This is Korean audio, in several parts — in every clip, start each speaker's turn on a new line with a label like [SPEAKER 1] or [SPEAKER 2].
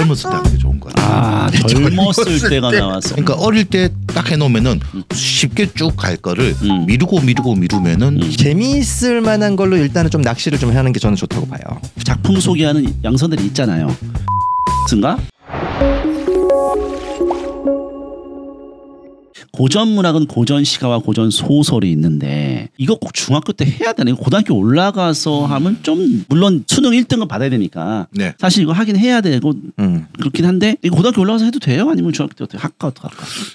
[SPEAKER 1] 젊었을 때 하는 게 좋은 거야.
[SPEAKER 2] 아, 젊었을 때가 나왔어.
[SPEAKER 1] 그러니까 어릴 때 딱 해놓으면은 쉽게 쭉 갈 거를 미루면은
[SPEAKER 3] 재미있을 만한 걸로 일단은 좀 낚시를 좀 하는 게 저는 좋다고 봐요.
[SPEAKER 2] 작품 소개하는 양선들이 있잖아요. 쓴가? 고전 문학은 고전 시가와 고전 소설이 있는데 이거 꼭 중학교 때 해야 되나? 고등학교 올라가서 하면 좀 물론 수능 1등은 받아야 되니까
[SPEAKER 1] 네.
[SPEAKER 2] 사실 이거 하긴 해야 되고 그렇긴 한데 이거 고등학교 올라가서 해도 돼요? 아니면 중학교 때 어떻게 할까?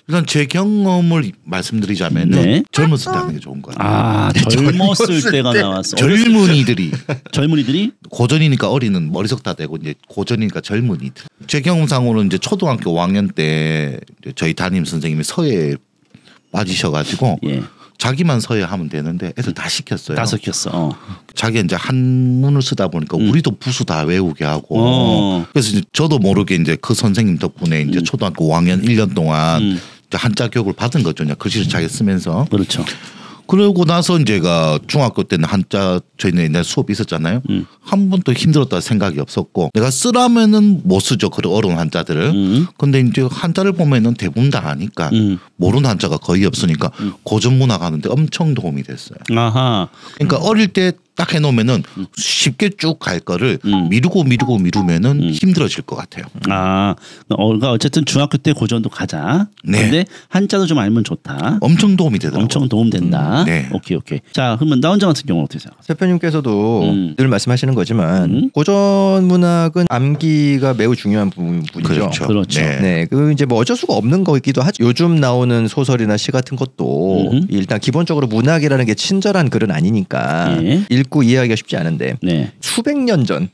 [SPEAKER 1] 일단 제 경험을 말씀드리자면은
[SPEAKER 2] 네.
[SPEAKER 1] 젊었을 때 하는 게 좋은 거야.
[SPEAKER 2] 아, 젊었을 때가 나왔어.
[SPEAKER 1] 젊은이들이
[SPEAKER 2] 고전이니까
[SPEAKER 1] 어리는 머리석 다 되고 이제 고전이니까 젊은이들. 제 경험상으로는 이제 초등학교 5학년 때 저희 담임 선생님이 서예 빠지셔가지고
[SPEAKER 2] 예.
[SPEAKER 1] 자기만 서예하면 되는데 애들 다 시켰어요.
[SPEAKER 2] 다 시켰어.
[SPEAKER 1] 자기 이제 한문을 쓰다 보니까 우리도 부수 다 외우게 하고 그래서 이제 저도 모르게 이제 그 선생님 덕분에 이제 초등학교 5학년 1년 동안 이제 한자 교육을 받은 거죠. 글씨를 자기 쓰면서.
[SPEAKER 2] 그렇죠.
[SPEAKER 1] 그러고 나서 이제가 중학교 때는 한자 저희는 옛날 수업이 있었잖아요. 한 번도 힘들었다 생각이 없었고 내가 쓰라면은 못 쓰죠. 그런 어려운 한자들을. 근데 이제 한자를 보면은 대부분 다 아니까 모르는 한자가 거의 없으니까 고전 문학 하는데 엄청 도움이 됐어요. 아하. 그러니까 어릴 때 딱 해놓으면은 쉽게 쭉 갈 거를 미루면은 힘들어질 것 같아요.
[SPEAKER 2] 아, 그러니까 어쨌든 중학교 때 고전도 가자.
[SPEAKER 1] 네.
[SPEAKER 2] 근데 한자도 좀 알면 좋다.
[SPEAKER 1] 엄청 도움이 되더라고요.
[SPEAKER 2] 엄청 도움된다.
[SPEAKER 1] 네.
[SPEAKER 2] 오케이. 자, 그러면 나 혼자 같은 경우는 어떻게 생각하세요?
[SPEAKER 3] 대표님께서도 늘 말씀하시는 거지만 고전 문학은 암기가 매우 중요한 부분이죠.
[SPEAKER 2] 그렇죠.
[SPEAKER 3] 네, 그 이제 뭐 어쩔 수가 없는 거기도 하죠. 요즘 나오는 소설이나 시 같은 것도 일단 기본적으로 문학이라는 게 친절한 글은 아니니까 읽고 이해하기가 쉽지 않은데 수백 년 전,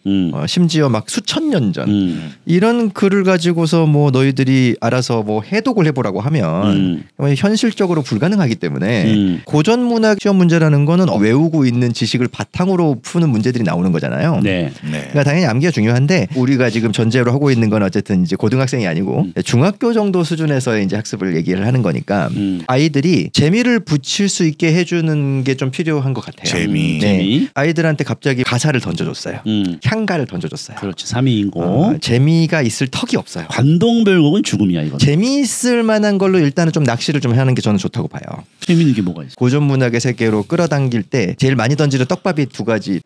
[SPEAKER 3] 심지어 막 수천 년 전 이런 글을 가지고서 뭐 너희들이 알아서 뭐 해독을 해보라고 하면 현실적으로 불가능하기 때문에 고전 문학 시험 문제라는 거는 외우고 있는 지식을 바탕으로 푸는 문제들이 나오는 거잖아요. 그러니까 당연히 암기가 중요한데 우리가 지금 전제로 하고 있는 건 어쨌든 이제 고등학생이 아니고 중학교 정도 수준에서의 이제 학습을 얘기를 하는 거니까 아이들이 재미를 붙일 수 있게 해주는 게 좀 필요한 것 같아요.
[SPEAKER 1] 재미.
[SPEAKER 3] 아이들한테 갑자기 가사를 던져줬어요. 향가를 던져줬어요.
[SPEAKER 2] 그렇지. 3위인고
[SPEAKER 3] 재미가 있을 턱이 없어요.
[SPEAKER 2] 관동별곡은 죽음이야 이거.
[SPEAKER 3] 재미있을 만한 걸로 일단은 좀 낚시를 좀 하는 게 저는 좋다고 봐요.
[SPEAKER 2] 재미있는 게 뭐가 있어?
[SPEAKER 3] 고전 문학의 세계로 끌어당길 때 제일 많이 던지는 떡밥이 두 가지.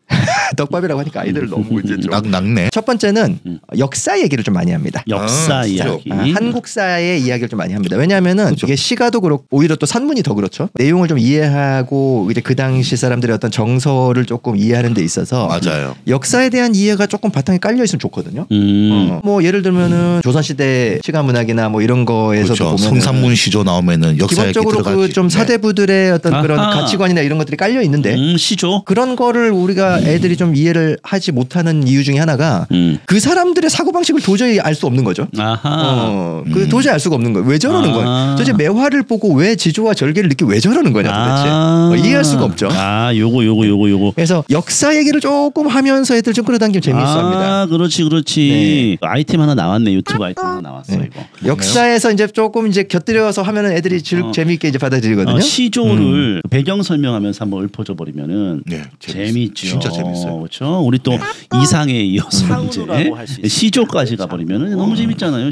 [SPEAKER 3] 떡밥이라고 하니까 아이들을 너무 이제 좀
[SPEAKER 1] 낙네.
[SPEAKER 3] 첫 번째는 역사 얘기를 좀 많이 합니다.
[SPEAKER 2] 역사 이야기.
[SPEAKER 3] 한국사의 이야기를 좀 많이 합니다. 왜냐하면은 이게 시가도 그렇고 오히려 또 산문이 더 그렇죠. 내용을 좀 이해하고 이제 그 당시 사람들의 어떤 정서를 조금 이해하는 데 있어서
[SPEAKER 1] 맞아요.
[SPEAKER 3] 역사에 대한 이해가 조금 바탕에 깔려 있으면 좋거든요. 뭐 예를 들면은 조선시대 시가문학이나 뭐 이런 거에서도 보면
[SPEAKER 1] 성산문 시조 나오면은 역사 얘기 들어가지.
[SPEAKER 3] 기본적으로 그 좀 사대부들의 어떤 그런 가치관이나 이런 것들이 깔려 있는데
[SPEAKER 2] 시조
[SPEAKER 3] 그런 거를 우리가 애들이 좀 이해를 하지 못하는 이유 중에 하나가 그 사람들의 사고방식을 도저히 알 수 없는 거죠. 그 도저히 알 수가 없는 거예요. 왜 저러는 거예요? 도대체 매화를 보고 왜 지조와 절개를 느끼고 왜 저러는 거냐 도대체. 이해할 수가 없죠.
[SPEAKER 2] 요거.
[SPEAKER 3] 그래서 역사 얘기를 조금 하면서 애들 좀 끌어당기면 재미있어합니다.
[SPEAKER 2] 그렇지. 아이템 하나 나왔네. 유튜브 아이템 하나 나왔어 이거.
[SPEAKER 3] 역사에서 이제 조금 이제 곁들여서 하면은 애들이 재미있게 이제 받아들이거든요.
[SPEAKER 2] 시조를 배경 설명하면서 한번 읊어줘 버리면은 재미있죠.
[SPEAKER 1] 진짜 재밌어요.
[SPEAKER 2] 그렇죠. 우리 또 이상에 이어서 이제 시조까지 가버리면은 너무 재밌잖아요.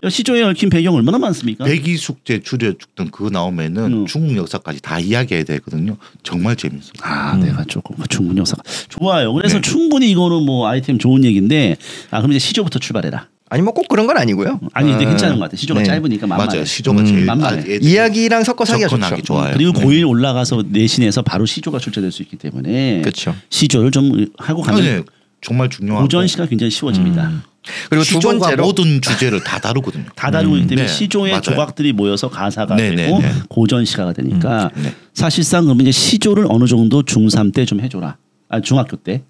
[SPEAKER 2] 시조에 얽힌 배경 얼마나 많습니까?
[SPEAKER 1] 백이숙제 줄여죽던 그거 나오면은 중국 역사까지 다 이야기해야 되거든요. 정말 재밌어요.
[SPEAKER 2] 내가 조금 중국 역사가 좋아요. 그래서 충분히 이거는 뭐 아이템 좋은 얘기인데 그럼 이제 시조부터 출발해라.
[SPEAKER 3] 아니 뭐 꼭 그런 건 아니고요.
[SPEAKER 2] 근데 괜찮은 것 같아. 시조가 짧으니까 만만해.
[SPEAKER 1] 맞아요. 시조가 제일
[SPEAKER 3] 이야기랑 섞어서 하기가
[SPEAKER 1] 좋아요.
[SPEAKER 2] 그리고 고1 올라가서 내신에서 바로 시조가 출제될 수 있기 때문에
[SPEAKER 3] 그렇죠.
[SPEAKER 2] 시조를 좀 하고 가면
[SPEAKER 1] 정말 중요하고
[SPEAKER 2] 고전시가 굉장히 쉬워집니다.
[SPEAKER 3] 그리고 두 번째로
[SPEAKER 1] 모든 주제를 다 다루거든요.
[SPEAKER 2] 다 다루기 때문에 시조의 조각들이 모여서 가사가 되고 고전시가가 되니까 사실상 그러면 이제 시조를 어느 정도 중3 때 좀 해줘라. 중학교 때.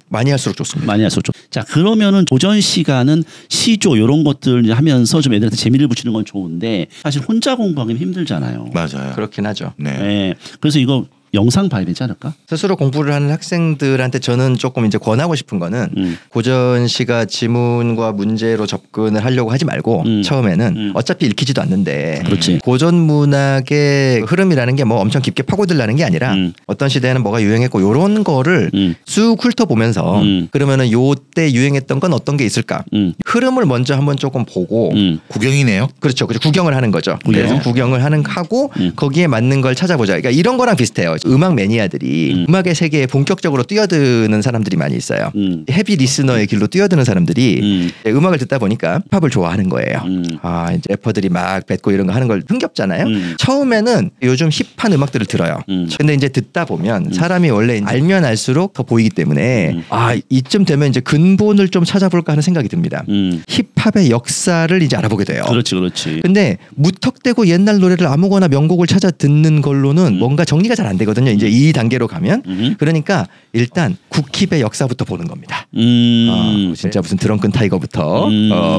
[SPEAKER 3] 많이 할수록 좋습니다.
[SPEAKER 2] 많이 할수록 좋. 자, 그러면은 고전 시간은 시조 이런 것들 하면서 좀 애들한테 재미를 붙이는 건 좋은데 사실 혼자 공부하기는 힘들잖아요.
[SPEAKER 1] 맞아요.
[SPEAKER 3] 그렇긴 하죠.
[SPEAKER 2] 네. 그래서 이거 영상 봐야 되지 않을까?
[SPEAKER 3] 스스로 공부를 하는 학생들한테 저는 조금 이제 권하고 싶은 거는 고전 시가 지문과 문제로 접근을 하려고 하지 말고 처음에는 어차피 읽히지도 않는데
[SPEAKER 2] 그렇지.
[SPEAKER 3] 고전 문학의 흐름이라는 게 뭐 엄청 깊게 파고들라는 게 아니라 어떤 시대에는 뭐가 유행했고 요런 거를 쑥 훑어보면서 그러면은 요때 유행했던 건 어떤 게 있을까? 흐름을 먼저 한번 조금 보고
[SPEAKER 1] 구경이네요.
[SPEAKER 3] 그렇죠. 구경을 하는 거죠. 그래서 구경을 하고 거기에 맞는 걸 찾아보자. 그러니까 이런 거랑 비슷해요. 음악 매니아들이 음악의 세계에 본격적으로 뛰어드는 사람들이 많이 있어요. 헤비 리스너의 길로 뛰어드는 사람들이 음악을 듣다 보니까 힙합을 좋아하는 거예요. 아 이제 래퍼들이 막 뱉고 이런 거 하는 걸 흥겹잖아요. 처음에는 요즘 힙한 음악들을 들어요. 근데 이제 듣다 보면 사람이 원래 알면 알수록 더 보이기 때문에 아 이쯤 되면 이제 근본을 좀 찾아볼까 하는 생각이 듭니다. 힙합의 역사를 이제 알아보게 돼요.
[SPEAKER 2] 그렇지.
[SPEAKER 3] 근데 무턱대고 옛날 노래를 아무거나 명곡을 찾아 듣는 걸로는 뭔가 정리가 잘 안 되거든요. 이제 이 단계로 가면 그러니까 일단 국힙의 역사부터 보는 겁니다. 진짜 무슨 드렁큰 타이거부터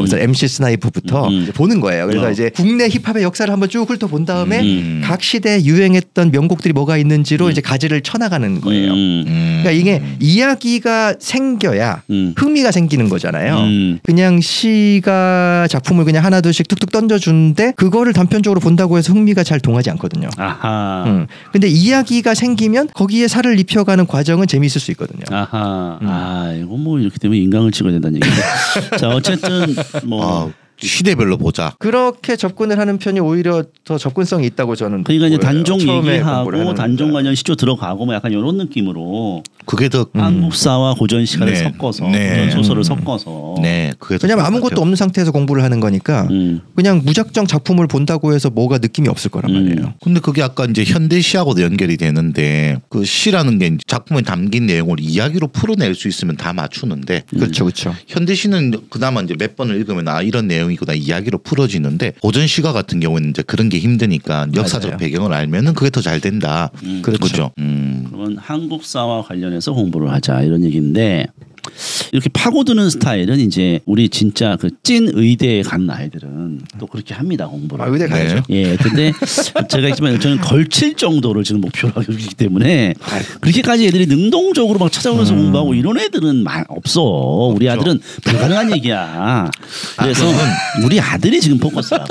[SPEAKER 3] 무슨 MC 스나이퍼부터 보는 거예요. 그래서 이제 국내 힙합의 역사를 한번 쭉 훑어본 다음에 각 시대에 유행했던 명곡들이 뭐가 있는지로 이제 가지를 쳐나가는 거예요. 그러니까 이게 이야기가 생겨야 흥미가 생기는 거잖아요. 그냥 시가 작품을 그냥 하나둘씩 툭툭 던져주는데 그거를 단편적으로 본다고 해서 흥미가 잘 동하지 않거든요. 근데 이야기가 생기면 거기에 살을 입혀가는 과정은 재미있을 수 있거든요.
[SPEAKER 2] 이거 뭐 이렇게 되면 인강을 찍어야 된다는 얘기죠. 자 어쨌든 뭐
[SPEAKER 1] 시대별로 보자.
[SPEAKER 3] 그렇게 접근을 하는 편이 오히려 더 접근성이 있다고 저는.
[SPEAKER 2] 그러니까 이제 단종 얘기하고 단종 관련 시조 들어가고 뭐 약간 이런 느낌으로.
[SPEAKER 1] 그게 더
[SPEAKER 2] 한국사와 고전 시가를 섞어서 고전 소설을 섞어서.
[SPEAKER 1] 그게
[SPEAKER 3] 왜냐면 아무것도 없는 상태에서 공부를 하는 거니까 그냥 무작정 작품을 본다고 해서 뭐가 느낌이 없을 거란 말이에요.
[SPEAKER 1] 근데 그게 아까 이제 현대 시하고도 연결이 되는데 그 시라는 게 작품에 담긴 내용을 이야기로 풀어낼 수 있으면 다 맞추는데.
[SPEAKER 3] 그렇죠.
[SPEAKER 1] 현대 시는 그나마 이제 몇 번을 읽으면 아 이런 내용이구나 이야기로 풀어지는데 고전 시가 같은 경우는 이제 그런 게 힘드니까 역사적 배경을 알면은 그게 더 잘 된다. 그렇죠.
[SPEAKER 2] 그러면 한국사와 관련해서 공부를 하자 이런 얘기인데 이렇게 파고드는 스타일은 이제 우리 진짜 그 찐 의대에 간 아이들은 또 그렇게 합니다 공부를.
[SPEAKER 3] 의대 가야죠.
[SPEAKER 2] 예, 근데 제가 있지만 저는 걸칠 정도를 지금 목표로 하고 있기 때문에 그렇게까지 애들이 능동적으로 막 찾아오면서 공부하고 이런 애들은 없어. 우리 아들은 불가능한 얘기야. 그래서 우리 아들이 지금 포커스라고.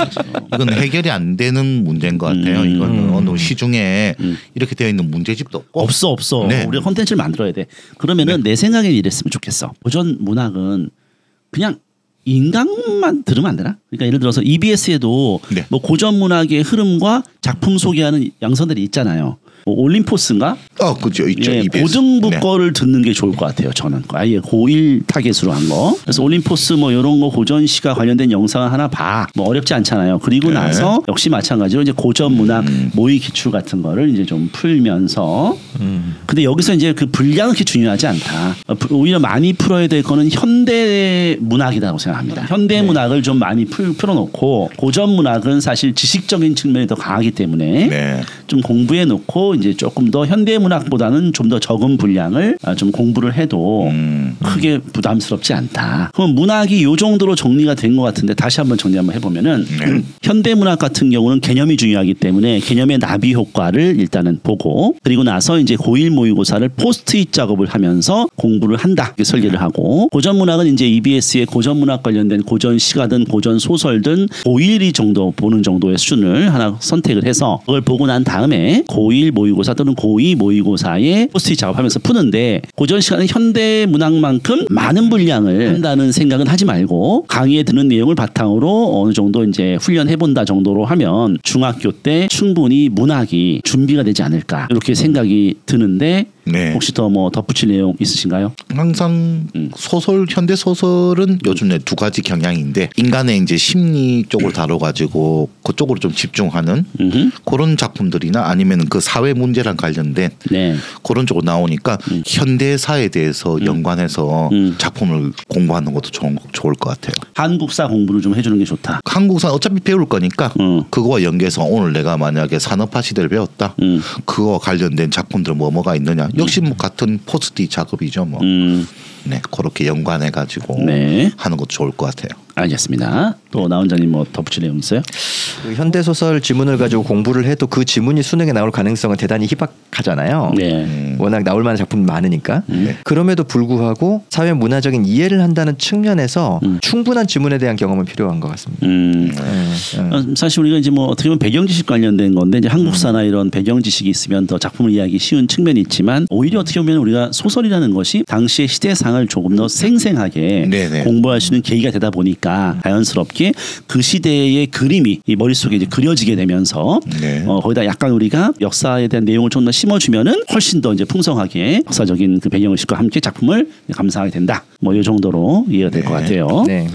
[SPEAKER 1] 이건 해결이 안 되는 문제인 것 같아요. 이건 어느 시중에 이렇게 되어 있는 문제집도 없고
[SPEAKER 2] 없어. 우리가 콘텐츠를 만들어야 돼. 그러면은 내 생각엔 이랬으면 좋겠어. 고전 문학은 그냥 인강만 들으면 안 되나? 그러니까 예를 들어서 EBS에도 뭐 고전 문학의 흐름과 작품 소개하는 양선들이 있잖아요. 뭐 올림포스인가?
[SPEAKER 1] 그죠, 있죠.
[SPEAKER 2] 예, 고등부 거를 듣는 게 좋을 것 같아요. 저는 아예 고1 타겟으로 한 거. 그래서 올림포스 뭐 이런 거 고전 시가 관련된 영상을 하나 봐. 뭐 어렵지 않잖아요. 그리고 나서 역시 마찬가지로 이제 고전 문학 모의 기출 같은 거를 이제 좀 풀면서. 근데 여기서 이제 그 분량은 그렇게 중요하지 않다. 오히려 많이 풀어야 될 거는 현대 문학이라고 생각합니다. 현대 문학을 좀 많이 풀어놓고 고전 문학은 사실 지식적인 측면이 더 강하기 때문에 좀 공부해 놓고 이제 조금 더 현대 문학보다는 좀 더 적은 분량을 좀 공부를 해도 크게 부담스럽지 않다. 그럼 문학이 요 정도로 정리가 된 것 같은데 다시 한번 정리 한번 해보면은 현대 문학 같은 경우는 개념이 중요하기 때문에 개념의 나비 효과를 일단은 보고 그리고 나서 이제 고1 모의고사를 포스트잇 작업을 하면서 공부를 한다 이렇게 설계를 하고 고전 문학은 이제 EBS의 고전 문학 관련된 고전 시가든 고전 소설든 고1이 정도 보는 정도의 수준을 하나 선택을 해서 그걸 보고 난 다음에 고1 모의고사 또는 고2 모의고사에 포스트잇 작업하면서 푸는데 고전 시간은 현대 문학만큼 많은 분량을 한다는 생각은 하지 말고 강의에 드는 내용을 바탕으로 어느 정도 이제 훈련해 본다 정도로 하면 중학교 때 충분히 문학이 준비가 되지 않을까 이렇게 생각이 드는데 혹시 더 뭐 덧붙일 내용 있으신가요?
[SPEAKER 1] 항상 소설 현대 소설은 요즘 두 가지 경향인데 인간의 이제 심리 쪽을 다뤄가지고 그쪽으로 좀 집중하는 그런 작품들이나 아니면 그 사회 문제랑 관련된 그런 쪽으로 나오니까 현대사에 대해서 연관해서 작품을 공부하는 것도 좋을 것 같아요.
[SPEAKER 2] 한국사 공부를 좀 해주는 게 좋다.
[SPEAKER 1] 한국사 어차피 배울 거니까 그거와 연계해서 오늘 내가 만약에 산업화 시대를 배웠다. 그거와 관련된 작품들 뭐가 있느냐. 역시 뭐 같은 포스트잇 작업이죠. 뭐. 그렇게 연관해가지고 하는 것도 좋을 것 같아요.
[SPEAKER 2] 알겠습니다. 또 나 원장님 뭐 덧붙일 내용 있어요?
[SPEAKER 3] 그 현대소설 지문을 가지고 공부를 해도 그 지문이 수능에 나올 가능성은 대단히 희박하잖아요.
[SPEAKER 2] 네.
[SPEAKER 3] 워낙 나올 만한 작품이 많으니까. 그럼에도 불구하고 사회 문화적인 이해를 한다는 측면에서 충분한 지문에 대한 경험은 필요한 것 같습니다.
[SPEAKER 2] 사실 우리가 이제 뭐 어떻게 보면 배경 지식 관련된 건데 이제 한국사나 이런 배경 지식이 있으면 더 작품을 이해하기 쉬운 측면이 있지만 오히려 어떻게 보면 우리가 소설이라는 것이 당시의 시대상을 조금 더 생생하게
[SPEAKER 1] 네네.
[SPEAKER 2] 공부할 수 있는 계기가 되다 보니까 자연스럽게 그 시대의 그림이 이 머릿속에 이제 그려지게 되면서
[SPEAKER 1] 네.
[SPEAKER 2] 거기다 약간 우리가 역사에 대한 내용을 좀 더 심어주면은 훨씬 더 이제 풍성하게 역사적인 그 배경의식과 함께 작품을 감상하게 된다. 뭐 이 정도로 이해가 될 것 같아요.
[SPEAKER 3] 네.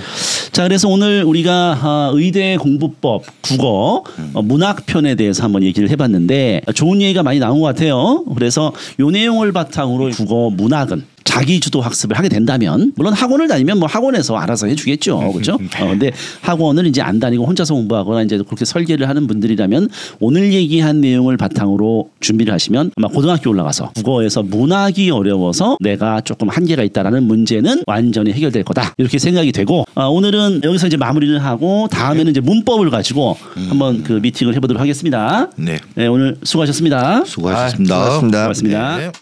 [SPEAKER 2] 자, 그래서 오늘 우리가 의대 공부법 국어 문학편에 대해서 한번 얘기를 해봤는데 좋은 얘기가 많이 나온 것 같아요. 그래서 이 내용을 바탕으로 국어 문학은 자기주도 학습을 하게 된다면 물론 학원을 다니면 뭐 학원에서 알아서 해주겠죠, 그렇죠? 근데 학원을 이제 안 다니고 혼자서 공부하거나 이제 그렇게 설계를 하는 분들이라면 오늘 얘기한 내용을 바탕으로 준비를 하시면 아마 고등학교 올라가서 국어에서 문학이 어려워서 내가 조금 한계가 있다라는 문제는 완전히 해결될 거다 이렇게 생각이 되고 오늘은 여기서 이제 마무리를 하고 다음에는 이제 문법을 가지고 한번 그 미팅을 해보도록 하겠습니다.
[SPEAKER 1] 네.
[SPEAKER 2] 네, 오늘 수고하셨습니다.
[SPEAKER 1] 수고하셨습니다.
[SPEAKER 3] 수고하셨습니다.
[SPEAKER 2] 고맙습니다.
[SPEAKER 1] 네.